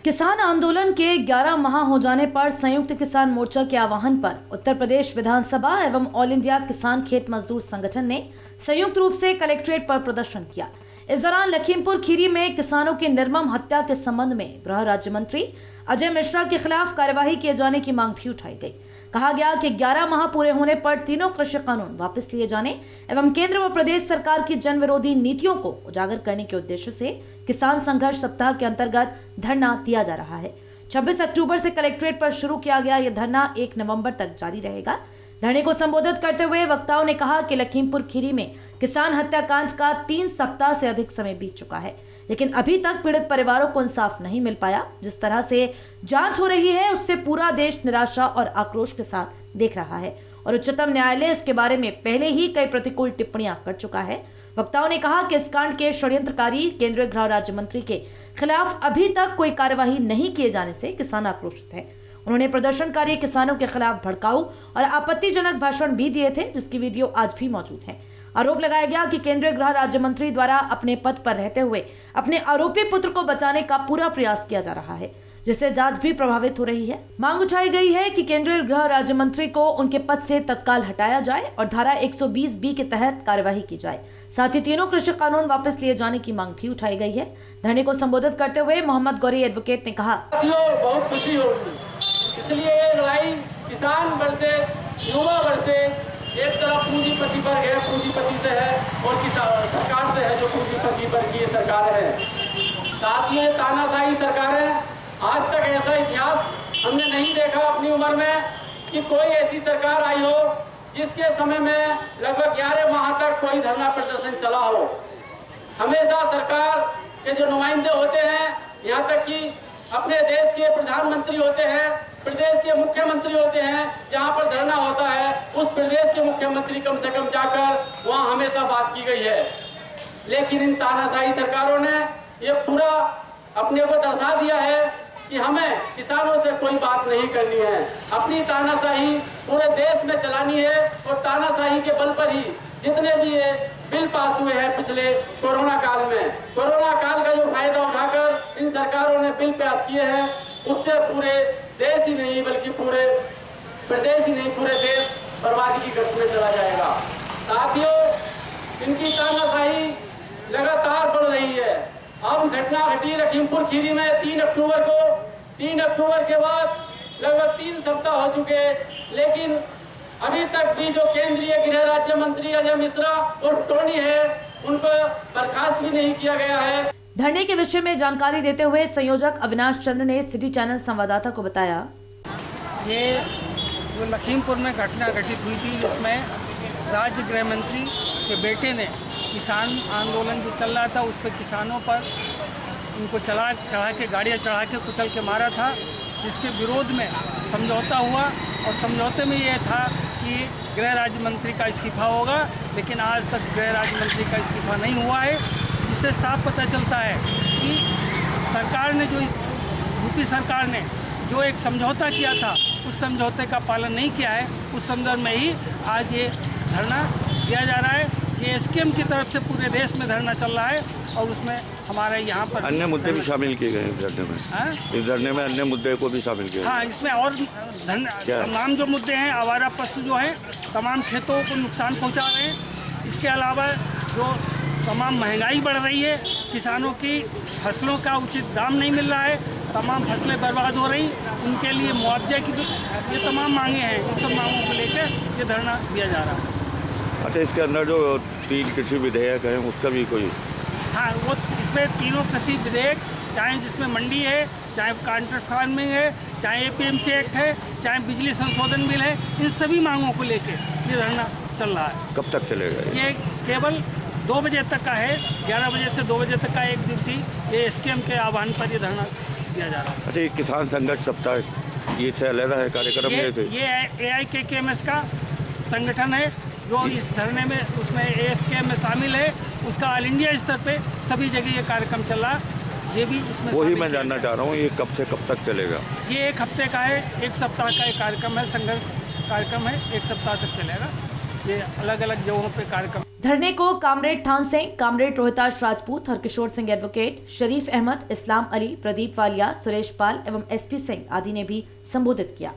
किसान आंदोलन के 11 माह हो जाने पर संयुक्त किसान मोर्चा के आह्वान पर उत्तर प्रदेश विधानसभा एवं ऑल इंडिया किसान खेत मजदूर संगठन ने संयुक्त रूप से कलेक्ट्रेट पर प्रदर्शन किया। इस दौरान लखीमपुर खीरी में किसानों की निर्मम हत्या के संबंध में गृह राज्य मंत्री अजय मिश्रा के खिलाफ कार्यवाही किए जाने की मांग भी उठाई गई। कहा गया कि 11 माह पूरे होने पर तीनों कृषि कानून वापस लिए जाने एवं केंद्र व प्रदेश सरकार की जन विरोधी नीतियों को उजागर करने के उद्देश्य से किसान संघर्ष सप्ताह के अंतर्गत धरना दिया जा रहा है। 26 अक्टूबर से कलेक्ट्रेट पर शुरू किया गया यह धरना 1 नवंबर तक जारी रहेगा। धरने को संबोधित करते हुए वक्ताओं ने कहा कि लखीमपुर खीरी में किसान हत्याकांड का 3 सप्ताह से अधिक समय बीत चुका है, लेकिन अभी तक पीड़ित परिवारों को इंसाफ नहीं मिल पाया। जिस तरह से जांच हो रही है उससे पूरा देश निराशा और आक्रोश के साथ देख रहा है और उच्चतम न्यायालय इसके बारे में पहले ही कई प्रतिकूल टिप्पणियां कर चुका है। वक्ताओं ने कहा कि इस कांड के षड्यंत्रकारी केंद्रीय गृह राज्य मंत्री के खिलाफ अभी तक कोई कार्यवाही नहीं किए जाने से किसान आक्रोशित है। उन्होंने प्रदर्शनकारी किसानों के खिलाफ भड़काऊ और आपत्तिजनक भाषण भी दिए थे, जिसकी वीडियो आज भी मौजूद है। आरोप लगाया गया कि केंद्रीय गृह राज्य मंत्री द्वारा अपने पद पर रहते हुए अपने आरोपी पुत्र को बचाने का पूरा प्रयास किया जा रहा है, जिससे जांच भी प्रभावित हो रही है। मांग उठाई गई है कि केंद्रीय गृह राज्य मंत्री को उनके पद से तत्काल हटाया जाए और धारा 120B के तहत कार्यवाही की जाए। साथ ही तीनों कृषि कानून वापस लिए जाने की मांग भी उठाई गई है। धरने को संबोधित करते हुए मोहम्मद गौरी एडवोकेट ने कहा, बहुत खुशी होगी, इसलिए ये लड़ाई किसान वर्सेस युवा वर्सेस एक तरफ पूंजीपति वर्ग है, पूंजीपति से है, और किसान सरकार से है जो पूंजीपति वर्ग की सरकार है। साथ ही तानाशाही सरकार है। आज तक ऐसा इतिहास हमने नहीं देखा अपनी उम्र में कि कोई ऐसी सरकार आई हो जिसके समय में लगभग 11 माह तक कोई धरना प्रदर्शन चला हो। हमेशा सरकार के जो नुमाइंदे होते हैं, यहाँ तक कि अपने देश के प्रधानमंत्री होते हैं, प्रदेश के मुख्यमंत्री होते हैं, जहाँ पर धरना होता है उस प्रदेश के मुख्यमंत्री कम से कम जाकर वहाँ हमेशा बात की गई है। लेकिन इन तानाशाही सरकारों ने ये पूरा अपने को दर्शा दिया है कि हमें किसानों से कोई बात नहीं करनी है, अपनी तानाशाही पूरे देश में चलानी है। और तानाशाही के बल पर ही जितने भी ये बिल पास हुए हैं पिछले कोरोना काल में, कोरोना काल का जो फायदा उठाकर इन सरकारों ने बिल पास किए हैं, उससे पूरे देश ही नहीं बल्कि पूरे प्रदेश ही नहीं पूरे देश बर्बादी की गति में चला जाएगा। साथियों, इनकी तानाशाही लगातार बढ़ रही है। अब घटना घटी लखीमपुर खीरी में 3 अक्टूबर को। 3 अक्टूबर के बाद लगभग 3 सप्ताह हो चुके, लेकिन अभी तक भी जो केंद्रीय गृह राज्य मंत्री अजय मिश्रा और टोनी है, उनको बर्खास्त भी नहीं किया गया है। धरने के विषय में जानकारी देते हुए संयोजक अविनाश चंद्र ने सिटी चैनल संवाददाता को बताया, ये जो लखीमपुर में घटना घटित हुई थी, जिसमें राज्य गृह मंत्री के बेटे ने किसान आंदोलन जो चल रहा था उस पर किसानों पर उनको चढ़ा के गाड़ियाँ चढ़ा के कुचल के मारा था, जिसके विरोध में समझौता हुआ। और समझौते में ये था कि गृह राज्य मंत्री का इस्तीफा होगा, लेकिन आज तक गृह राज्य मंत्री का इस्तीफा नहीं हुआ है। इससे साफ पता चलता है कि सरकार ने यूपी सरकार ने जो एक समझौता किया था उस समझौते का पालन नहीं किया है। उस संदर्भ में ही आज ये धरना दिया जा रहा है। ये स्कीम की तरफ से पूरे देश में धरना चल रहा है और उसमें हमारे यहाँ पर अन्य मुद्दे भी शामिल किए गए हैं धरने में। इस धरने में अन्य मुद्दे को भी शामिल किया। हाँ, इसमें और तमाम जो मुद्दे हैं, आवारा पशु जो हैं तमाम खेतों को नुकसान पहुँचा रहे हैं। इसके अलावा जो तमाम महंगाई बढ़ रही है, किसानों की फसलों का उचित दाम नहीं मिल रहा है, तमाम फसलें बर्बाद हो रही, उनके लिए मुआवजे की भी ये तमाम मांगे हैं। उन सब मांगों को लेकर ये धरना दिया जा रहा है। अच्छा, इसके अंदर जो 3 कृषि विधेयक हैं उसका भी कोई? हाँ, वो इसमें तीनों कृषि विधेयक, चाहे जिसमें मंडी है, चाहे कॉन्ट्रैक्ट फार्मिंग है, चाहे APMC एक्ट है, चाहे बिजली संशोधन बिल है, इन सभी मांगों को लेकर ये धरना चल रहा है। कब तक चलेगा ये? केवल 2 बजे तक का है, 11 बजे से 2 बजे तक का एक दिवसीय ये स्कीम के आह्वान पर ये धरना दिया जा रहा है। अच्छा, ये किसान संघर्ष सप्ताह ये से अलग है कार्यक्रम? ये AIKKMS का संगठन है जो इस धरने में उसमें ASKM में शामिल है। उसका ऑल इंडिया स्तर पे सभी जगह ये कार्यक्रम चल रहा है। ये भी इसमें वही मैं जानना चाह रहा हूँ, ये कब से कब तक चलेगा? ये 1 हफ्ते का है, 1 सप्ताह का एक कार्यक्रम है, संघर्ष कार्यक्रम है, 1 सप्ताह तक चलेगा। ये अलग अलग जगहों पे कार्यक्रम। धरने को कामरेड ठान सिंह, कामरेड रोहिताश राजपूत, हरकिशोर सिंह एडवोकेट, शरीफ अहमद, इस्लाम अली, प्रदीप वालिया, सुरेश पाल एवं एसपी सिंह आदि ने भी संबोधित किया।